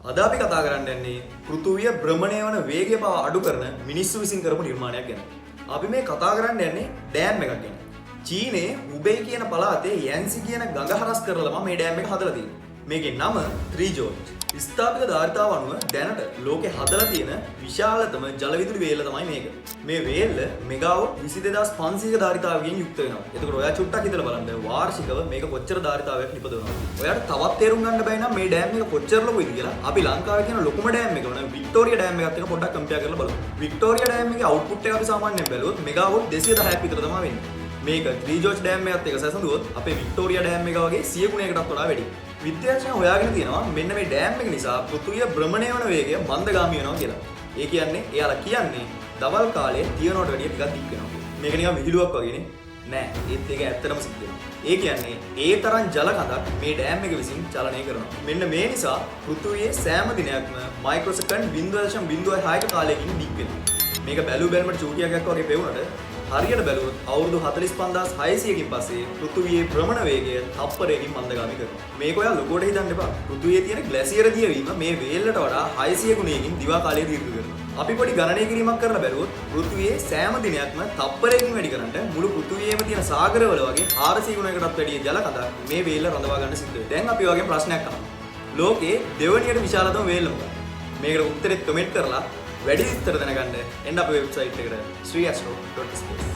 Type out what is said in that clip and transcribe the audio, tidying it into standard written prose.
අද අපි කතා කරන්න යන්නේ පෘථුවිය භ්‍රමණය වන වේගය පවා අඩු කරන මිනිස්සු විසින් කරපු නිර්මාණයක් ගැන. අපි මේ කතා කරන්න යන්නේ ඩෑම් එකක් ගැන. චීනයේ හුබෙයි කියන පළාතේ යැන්සි කියන ගඟ හරස් කරලා මේ ඩෑම් එක හදලා තියෙන්නේ. මේකේ නම ත්‍රිජෝට්. ස්ථාපිත ධාරිතාව අනුව දැනට ලෝකේ හදලා තියෙන විශාලතම ජල විදුලි වේල්ල තමයි මේක. මේ වේල්ල මෙගාවොට් 22500 ධාරිතාවකින් යුක්ත වෙනවා. එතකොට ඔයා චුට්ටක් හිතලා බලන්න වාර්ෂිකව මේක කොච්චර ධාරිතාවයක් නිපදවනවද? ඔයාට තවත් තේරුම් ගන්න බැයි නම් මේ ඩෑම් එක කොච්චර ලොකුද කියලා අපි ලංකාවේ තියෙන ලොකුම ඩෑම් එක වන වික්ටෝරියා ඩෑම් එකත් එක්ක පොඩ්ඩක් කම්පෙයාර් කරලා බලමු. වික්ටෝරියා ඩෑම් එකේ අවුට්පුට් එක අපි සාමාන්‍යයෙන් බැලුවොත් මෙගාවොට් 210ක් විතර තමයි වෙන්නේ. මේක ත්‍රිජෝට් ඩෑම් එකත් එක්ක සැසඳුවොත් අපේ වික්ටෝරියා ඩෑම් එක වගේ 100 ගුණයකටත් වඩා වැඩි. විද්‍යාඥයෝ හොයාගෙන තියෙනවා මෙන්න මේ ඩෑම් එක නිසා පෘථුවිය භ්‍රමණය වන වේගය මන්දගාමී වෙනවා කියලා. ඒ කියන්නේ එයාලා කියන්නේ දවල් කාලේ තියනවට වැඩිය ටිකක් දික් වෙනවා. මේක නිකන් විහිළුවක් වගේනේ. නෑ, ඒත් ඒක ඇත්තටම සිද්ධ වෙනවා. ඒ කියන්නේ ඒ තරම් ජල කඳක් මේ ඩෑම් එක විසින් චලනය කරනවා. මෙන්න මේ නිසා පෘථුවියේ සෑම දිනයක්ම මයික්‍රෝසෙකන්ඩ් 0.06ක කාලයකින් දික් වෙනවා. මේක බැලු බැලමට චූටියක් වගේ පෙවුනට හරියට බැලුවොත් අවුරුදු 45600කින් පස්සේ පෘථුවියේ භ්‍රමණ වේගය තප්පරයකින් මන්දගාමී කරනවා. මේක ඔයා ලොකුවට හිතන්න එපා. පෘථුවියේ තියෙන ග්ලැසියර් දියවීම මේ වේල්ලට වඩා 600 ගුණයකින් දිවා කාලය දීර්ඝ කරනවා. අපි පොඩි ගණනය කිරීමක් කරලා බැලුවොත් පෘථුවියේ සෑම දිනයක්ම තප්පරයකින් වැඩි කරන්න මුළු පෘථුවියේම තියෙන සාගරවල වගේ 400 ගුණයකටත් වැඩිය ජල කඳක් මේ වේල්ල රඳවා ගන්න සිද්ධ වෙනවා. දැන් අපි වගේ ප්‍රශ්නයක් අහමු. ලෝකේ දෙවනියට විශාලතම වේල්ල මොකක්ද? මේකට උත්තරේ කමෙන්ට් කරලා වැඩි විස්තර දැනගන්න එන්න අපේ වෙබ්සයිට් එකට sriastro.space